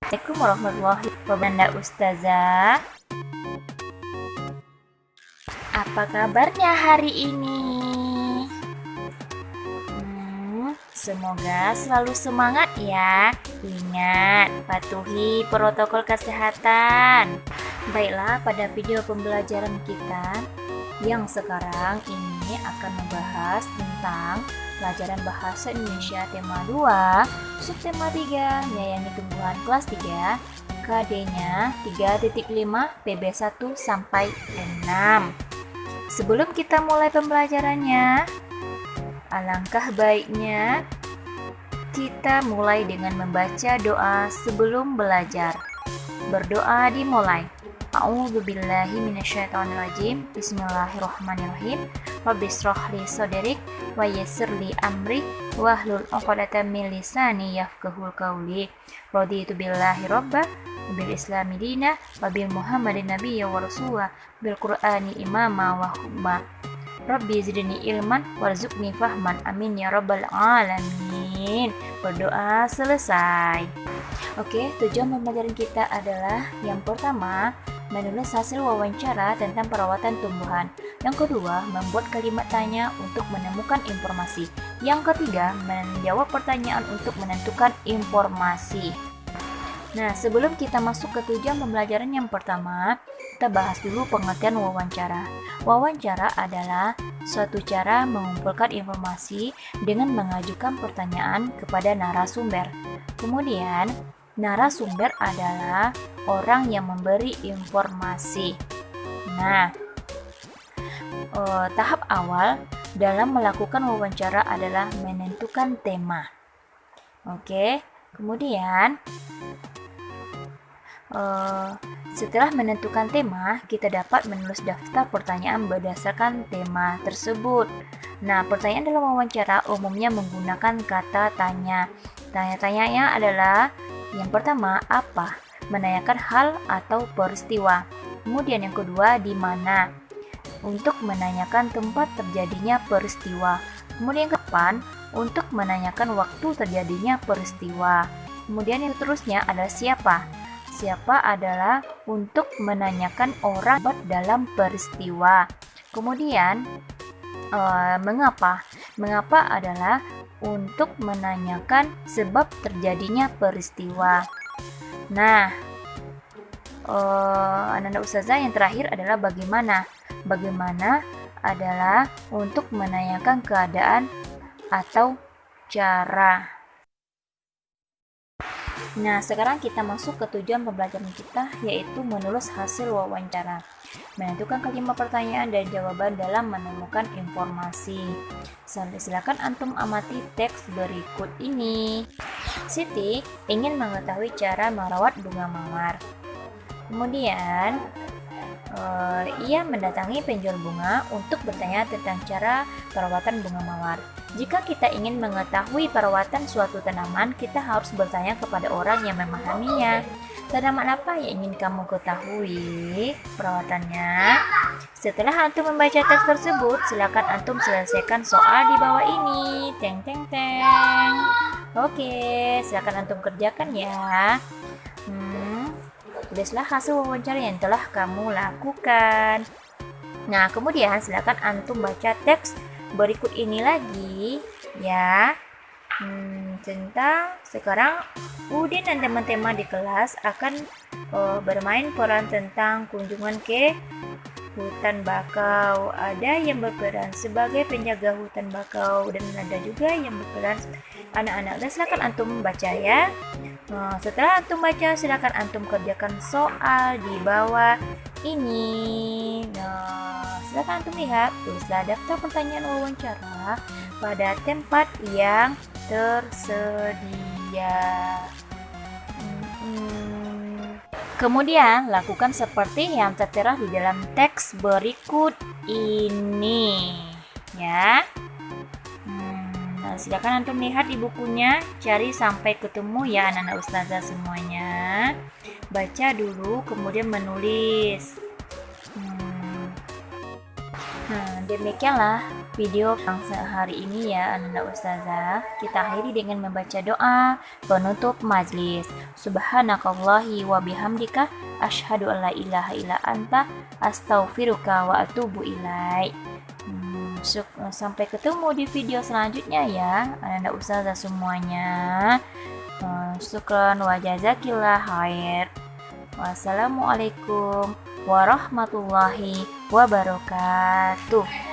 Assalamualaikum warahmatullahi wabarakatuh. Ustazah, apa kabarnya hari ini? Semoga selalu semangat ya. Ingat, patuhi protokol kesehatan. Baiklah, pada video pembelajaran kita yang sekarang ini akan membahas tentang pelajaran bahasa Indonesia tema 2, subtema 3, menyayangi tumbuhan kelas 3, KD-nya 3.5, PB 1 sampai 6. Sebelum kita mulai pembelajarannya, alangkah baiknya kita mulai dengan membaca doa sebelum belajar. Berdoa dimulai. A'udzubillahi minasyaitonirrajim. Bismillahirrahmanirrahim. Rabbishrah li sadrik wa yassir li amri wahlul 'uqdatam min lisani yafqahul qawli. Raditu billahi rabba bil islami dina wa bil muhammadin nabiyya wa rasulah bil qur'ani imama wa hukma. Rabbi zidni ilman warzuqni fahman. Amin ya rabbal alamin. Berdoa selesai. Oke, tujuan pembelajaran kita adalah yang pertama, menulis hasil wawancara tentang perawatan tumbuhan. Yang kedua, membuat kalimat tanya untuk menemukan informasi. Yang ketiga, menjawab pertanyaan untuk menentukan informasi. Nah, sebelum kita masuk ke tujuan pembelajaran yang pertama, kita bahas dulu pengertian wawancara. Wawancara adalah suatu cara mengumpulkan informasi dengan mengajukan pertanyaan kepada narasumber. Kemudian, narasumber adalah orang yang memberi informasi. Nah, tahap awal dalam melakukan wawancara adalah menentukan tema. Oke, kemudian setelah menentukan tema, kita dapat menulis daftar pertanyaan berdasarkan tema tersebut. Nah, pertanyaan dalam wawancara umumnya menggunakan kata tanya. Tanya-tanyanya adalah yang pertama, apa? Menanyakan hal atau peristiwa. Kemudian yang kedua, di mana? Untuk menanyakan tempat terjadinya peristiwa. Kemudian yang keempat, untuk menanyakan waktu terjadinya peristiwa. Kemudian yang seterusnya adalah siapa? Siapa adalah untuk menanyakan orang dalam peristiwa. Kemudian mengapa? Mengapa adalah untuk menanyakan sebab terjadinya peristiwa. Nah, anak-anak ustazah yang terakhir adalah bagaimana? Bagaimana adalah untuk menanyakan keadaan atau cara. Nah, sekarang kita masuk ke tujuan pembelajaran kita, yaitu menulis hasil wawancara. Menentukan kalimat pertanyaan dan jawaban dalam menemukan informasi. Silakan antum amati teks berikut ini. Siti ingin mengetahui cara merawat bunga mawar. Kemudian, ia mendatangi penjual bunga untuk bertanya tentang cara perawatan bunga mawar. Jika kita ingin mengetahui perawatan suatu tanaman, kita harus bertanya kepada orang yang memahaminya. Tanaman apa yang ingin kamu ketahui perawatannya? Setelah antum membaca teks tersebut, silakan antum selesaikan soal di bawah ini. Teng teng teng. Oke, silakan antum kerjakan ya. Tulislah hasil wawancara yang telah kamu lakukan. Nah, kemudian silakan antum baca teks berikut ini lagi ya. Tentang sekarang Udin dan teman-teman di kelas akan bermain peran tentang kunjungan ke hutan bakau. Ada yang berperan sebagai penjaga hutan bakau dan ada juga yang berperan anak-anak. Dan silakan antum membaca ya. Setelah antum baca, silakan antum kerjakan soal di bawah ini. Nah, silakan antum lihat, tulislah daftar pertanyaan wawancara pada tempat yang tersedia. Kemudian, lakukan seperti yang tertera di dalam teks berikut ini, ya. Nah, silakan antum lihat di bukunya, cari sampai ketemu ya anak-anak ustazah semuanya. Baca dulu, kemudian menulis. Demikianlah video yang hari ini ya anak ustazah. Kita akhiri dengan membaca doa penutup majlis. Subhanakallahi wa bihamdika asyhadu an la ilaha illa anta astaghfiruka wa atubu ilaik. Sampai ketemu di video selanjutnya ya anak ustazah semuanya. Syukran wa jazakillah khair. Wassalamualaikum warahmatullahi wabarakatuh.